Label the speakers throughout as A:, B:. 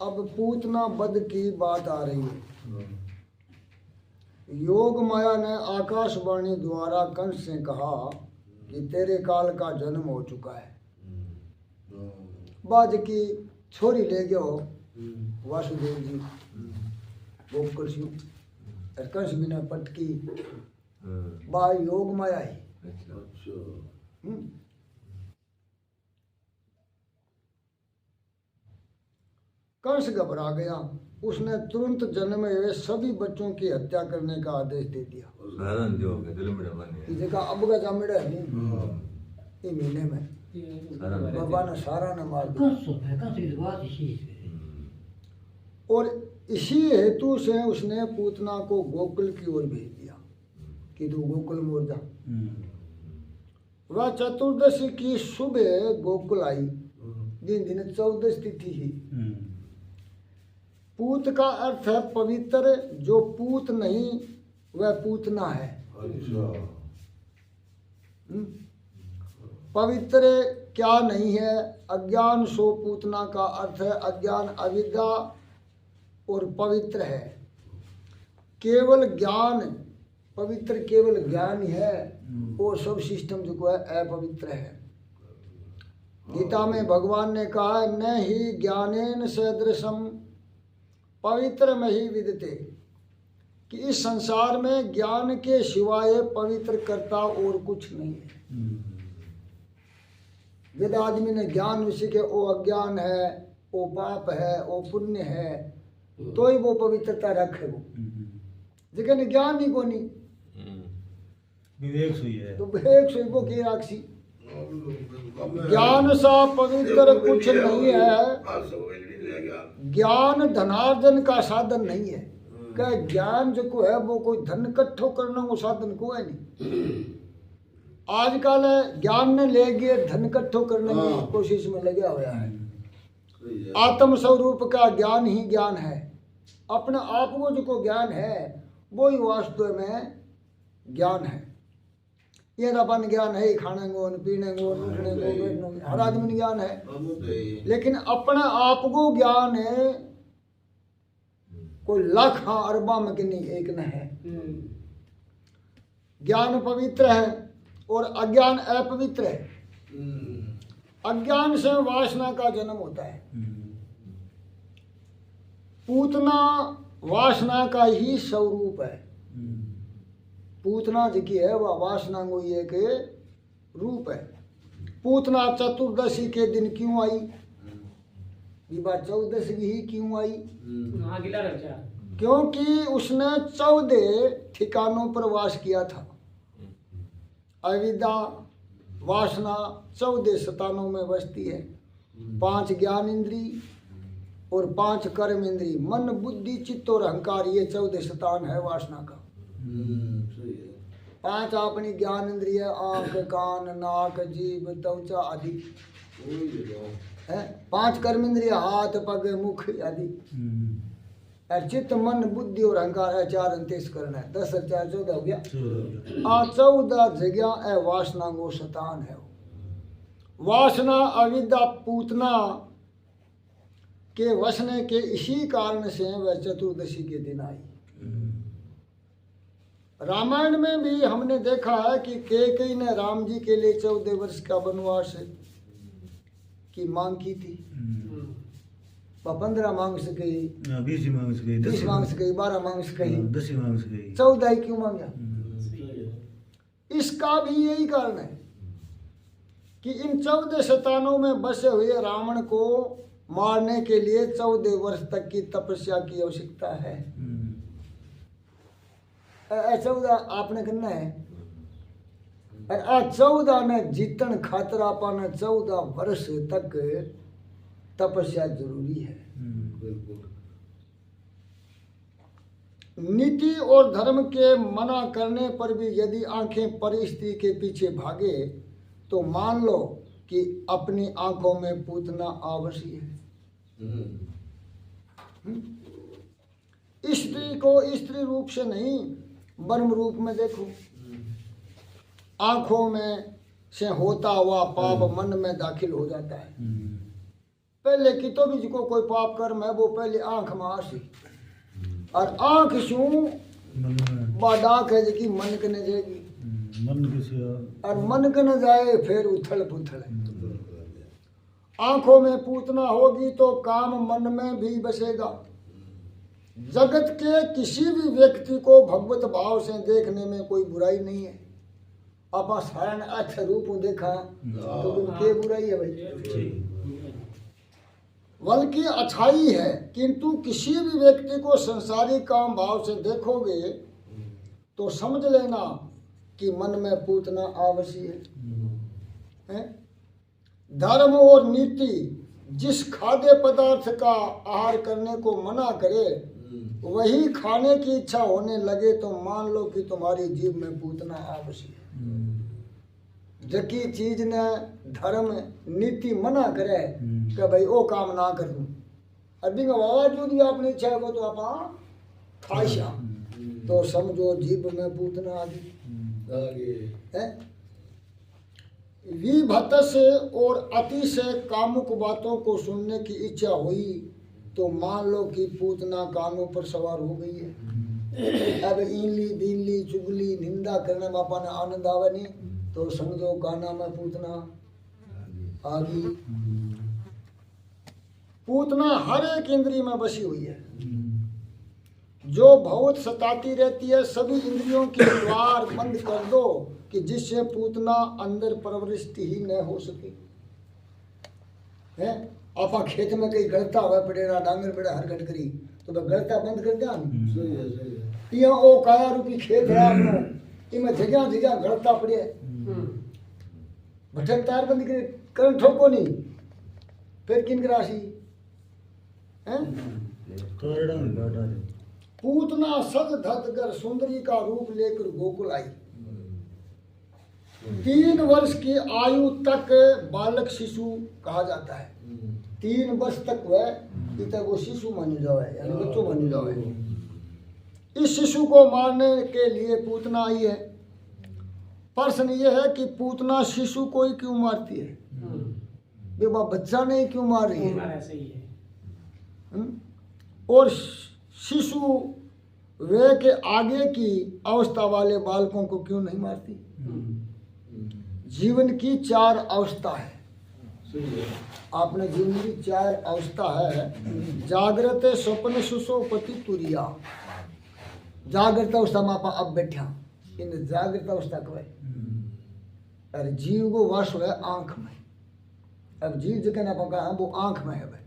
A: अब पूतना वध की बात आ रही है। योग माया ने आकाशवाणी द्वारा कंस से कहा कि तेरे काल का जन्म हो चुका है। बाज की छोरी ले गयो वासुदेव जी गोकुल और कंस भी ने पटकी बा योग माया है। कंस घबरा गया, उसने तुरंत जन्मे हुए सभी बच्चों की हत्या करने का आदेश दे दिया। जगह अब का जामिड़ा है नहीं महीने में बाबा ने सारा ने मार दिया। और इसी हेतु से उसने पूतना को गोकुल की ओर भेज दिया कि तू गोकुल मोर जा। वह चतुर्दशी की सुबह गोकुल आई, दिन 14 तिथि ही। पूत का अर्थ है पवित्र, जो पूत नहीं वह पूतना है। पवित्र क्या नहीं है, अज्ञान सो पूतना का अर्थ है अज्ञान अविद्या और पवित्र है केवल ज्ञान। पवित्र केवल ज्ञान ही है और सब सिस्टम जो है अपवित्र है। गीता में भगवान ने कहा न ही ज्ञानेन सदृशम पवित्र में ही विदते, कि इस संसार में ज्ञान के सिवाय पवित्र करता और कुछ नहीं है। यदि आदमी ने ज्ञान विषय के ओ अज्ञान है, ओ पाप है, ओ पुण्य है, तो ही वो पवित्रता रखे। वो लेकिन ज्ञान ही को नहीं
B: विवेक सुई है
A: तो विवेक सुई वो की राक्षी। ज्ञान सा पवित्र कुछ नहीं है। ज्ञान धनार्जन का साधन नहीं है। क्या ज्ञान जो को है वो कोई धन इकट्ठो करना वो साधन को है नहीं। आजकल ज्ञान ने ले गए धन इकट्ठो करने की कोशिश में लगा हुआ है। आत्म स्वरूप का ज्ञान ही ज्ञान है। अपने आप को जो ज्ञान है वो ही वास्तव में ज्ञान है। ये अपन ज्ञान है खाने को पीने को उठने को बैठने को, हर आदमी ज्ञान है। लेकिन अपने आप को ज्ञान है कोई लाख अरबा में कि नहीं एक न है। ज्ञान पवित्र है और अज्ञान अपवित्र है। अज्ञान से वासना का जन्म होता है। पूतना वासना का ही स्वरूप है। पूतना जी है वह वासना को एक रूप है। पूतना चतुर्दशी के दिन क्यों आई? विवाह 14 ही क्यों आई? क्योंकि उसने 14 ठिकानों पर वास किया था। अविद्या वासना 14 स्थानों में बसती है। 5 ज्ञान इंद्री और 5 कर्म इंद्री, मन बुद्धि चित्त और अहंकार, ये 14 स्थान है वासना का। 5 अपनी ज्ञान इंद्रिय आंख कान नाक जीभ त्वचा आदि है। 5 कर्म इंद्रिय हाथ पग मुख आदि। और चित्त मन बुद्धि और अहंकार है 4 अंत्येश करना है। 10 और 4 14 हो गया। 14 जगह है वासना को शतान है। वासना अविद्या पूतना के वसने के इसी कारण से वह चतुर्दशी के दिन आई। रामायण में भी हमने देखा है कि कैकेयी ने राम जी के लिए 14 वर्ष का वनवास की मांग की थी। 15 मांग से गई,
B: 20 मांग से गई,
A: 30 मांग से गई, 12 मांग से गई,
B: 10 मांग से गई,
A: 14 ही क्यों मांगा? इसका भी यही कारण है कि इन 14 शतानों में बसे हुए रावण को मारने के लिए 14 वर्ष तक की तपस्या की आवश्यकता है। 14 आपने करना है और 14 ने जीतन खातर आपने 14 वर्ष तक तपस्या जरूरी है। नीति और धर्म के मना करने पर भी यदि आंखें परिस्थिति के पीछे भागे तो मान लो कि अपनी आंखों में पूतना आवश्यक है। स्त्री को स्त्री रूप से नहीं ब्रह्म रूप में देखो। आंखों में से होता हुआ पाप मन में दाखिल हो जाता है। तो पहले की तो भी जिको कोई पाप कर्म है वो पहले आंख में आसी और आंख शू
B: मन में
A: बाडाक है जी मन के न जाएगी
B: मन किसी
A: और मन के न जाए फिर उथल पुथल आंखों में पूतना होगी तो काम मन में भी बसेगा। जगत के किसी भी व्यक्ति को भगवत भाव से देखने में कोई बुराई नहीं है। आपा सारण अच्छा रूप देखा तो उनके बुराई है भाई, बल्कि अच्छाई है। किंतु किसी भी व्यक्ति को संसारिक काम भाव से देखोगे तो समझ लेना कि मन में पूतना आवश्यक है। धर्म और नीति जिस खाद्य पदार्थ का आहार करने को मना करे वही खाने की इच्छा होने लगे तो मान लो कि तुम्हारी जीभ में पूतना आवश्यक है। जकी चीज ने धर्म नीति मना करे कि भाई वो काम ना करूं, अभी बावजूद अपनी इच्छा को तो आप खाइशा तो समझो जीभ में पूतना आ गई है। विभत्त से और अति से कामुक बातों को सुनने की इच्छा हुई तो मान लो कि पूतना कानों पर सवार हो गई है। अब इनली दीनली चुगली निंदा करने में अपन आनंद आवे नहीं तो समझो काना में पूतना आ गई। पूतना हर एक इंद्रिय में बसी हुई है। जो बहुत सताती रहती है सभी इंद्रियों के द्वार बंद कर दो कि जिससे पूतना अंदर प्रविष्ट ही न हो सके। है आपा खेत में कहीं गलता हुआ पड़ेगा डांगर पड़े हर घट करी तो वह गलता बंद कर दिया या ओ काया रूपी खेत है आपनो इमे जगह जगह गलता पड़े भटक तार बंद करे करन ठोको नहीं फिर किन राशि है
B: तोड़ना बाटा
A: पूतना सज धत कर सुंदरी का रूप लेकर गोकुल आई। 3 वर्ष की आयु तक बालक शिशु कहा जाता है। 3 वर्ष तक वह तक वो शिशु मानी जाए यानी बच्चों मानी जाए। इस शिशु को मारने के लिए पूतना आई है। प्रश्न ये है कि पूतना शिशु को ही क्यों मारती है? बेबा बच्चा नहीं क्यों मार रही है? और शिशु वे के आगे की अवस्था वाले बालकों को क्यों नहीं मारती? जीवन की 4 अवस्था है। आपने जीवन की 4 अवस्था है। जागृत स्वप्न सुषुप्ति तुरिया। जागृत अवस्था में आप अब बैठा इन जागृत अवस्था को है और जीव को वास है आंख में। अब जीव जो कहना पका वो आंख में है भाई।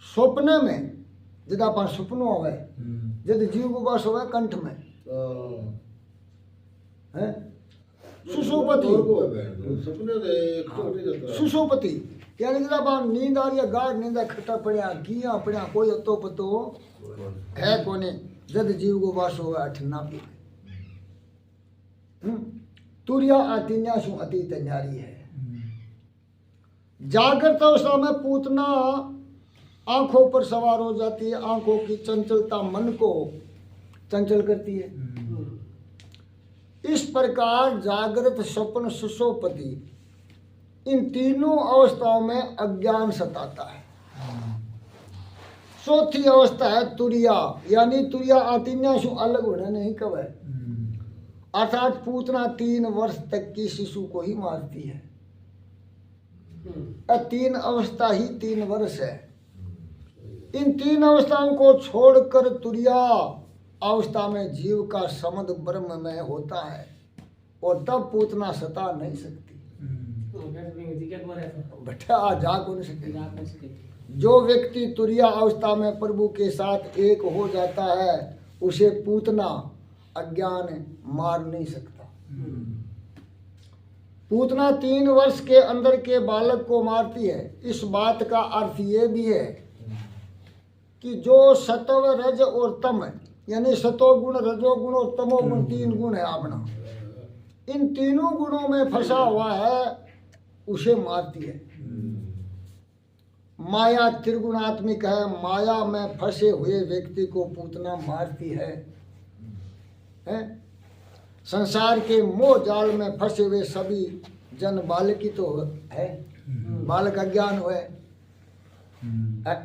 A: स्वप्न में जब आप सपनों हो जब जीव को वास हो कंठ में है। सुषुप्ति सुषुप्ति यानी जब आप नींद आ रही है गाढ़ नींद खट्टा पड़िया किया पड़िया कोई अतो पतो है कोने जद जीव को वास हो अठना पी तुरिया अतिन्या सु अतीत न्यारी है। जागृत अवस्था में पूतना आंखों पर सवार हो जाती है। आंखों की चंचलता मन को चंचल करती है। इस प्रकार जागृत स्वप्न सुषुप्ति इन तीनों अवस्थाओं में अज्ञान सताता है। चौथी अवस्था है तुरिया यानी तुरिया आतिन्या से अलग होना नहीं कब है अर्थात पूतना 3 वर्ष तक की शिशु को ही मारती है। 3 अवस्था ही 3 वर्ष है। इन 3 अवस्थाओं को छोड़कर तुरिया अवस्था में जीव का समद ब्रह्म में होता है और तब पूतना सता नहीं सकती। बेटा जा कौन सके। जो व्यक्ति तुरिया अवस्था में प्रभु के साथ एक हो जाता है उसे पूतना अज्ञान मार नहीं सकता। पूतना 3 वर्ष के अंदर के बालक को मारती है। इस बात का अर्थ ये भी है कि जो सत्व रज और तम यानी सतोगुण रजोगुण और तमोगुण 3 गुण है अपना, इन तीनों गुणों में फंसा हुआ है उसे मारती है। माया त्रिगुणात्मिक है। माया में फंसे हुए व्यक्ति को पूतना मारती है। संसार के मोह जाल में फंसे हुए सभी जन बालकी तो है बालक अज्ञान हुए।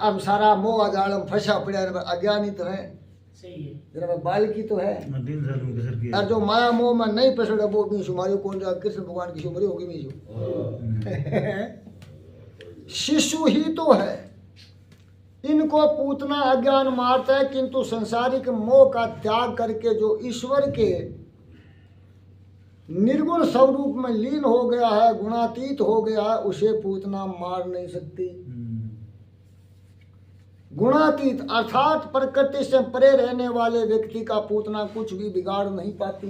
A: अब सारा मोह जाल में फंसा पड़ा है, अज्ञान ही तो है।
C: सही है।
A: जरा बालक ही तो है।
B: 3 साल में कसर किया।
A: और जो माया मोह में नहीं फंसड़ा वो भी सुमारी कौन जा कृष्ण भगवान की उम्र होगी मीजो। शिशु ही तो है। इनको पूतना अज्ञान मारता है, किंतु संसारिक मोह का त्याग करके जो ईश्वर के निर्गुण स्वरूप में लीन हो गया है, गुणातीत हो गया है, उसे पूतना मार नहीं सकती। गुणातीत अर्थात प्रकृति से परे रहने वाले व्यक्ति का पूतना कुछ भी बिगाड़ नहीं पाती।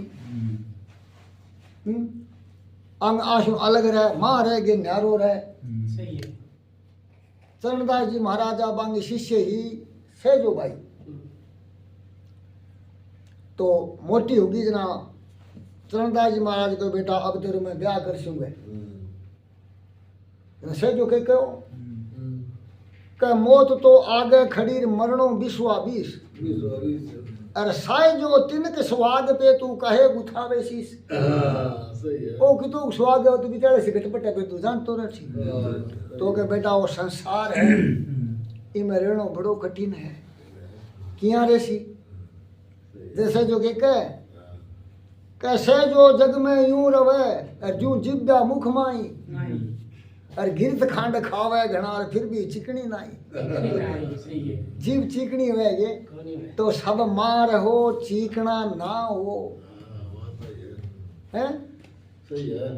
A: अंग आशु अलग रहे, मां रहे न्यारो रहे।
C: सही है।
A: चरणदास जी महाराजा बांगे शिष्य ही से जो भाई तो मोटी होगी जना चरणदास जी महाराज को बेटा अब तेरे में ब्याह कर सूंगे से जो कहो मौत तो आगे खड़ी मरणों विश्वा बीस अरे साई जो तिनक स्वाग पे तू कहे गुथावे शीस ओ कि तू स्वाग हो तो बेचारे से घटपटे पे तू जान तो रही तो के बेटा वो संसार है इमें रहना बड़ो कठिन है किया रेसी जैसे जो के कैसे जो जग में यूं रवे जू जिब्या मुख माई और गिरत खांड खावे घना और फिर भी चिकनी नहीं जीव चिकनी हुएगे तो सब मार हो चीकना ना हो है
D: सही है।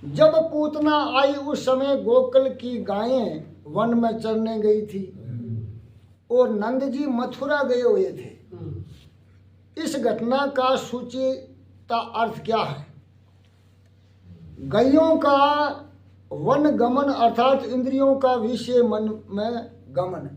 A: जब पूतना आई उस समय गोकुल की गायें वन में चरने गई थी और नंद जी मथुरा गए हुए थे। इस घटना का सूचिता अर्थ क्या है? गायों का वन गमन अर्थात इंद्रियों का विषय मन में गमन।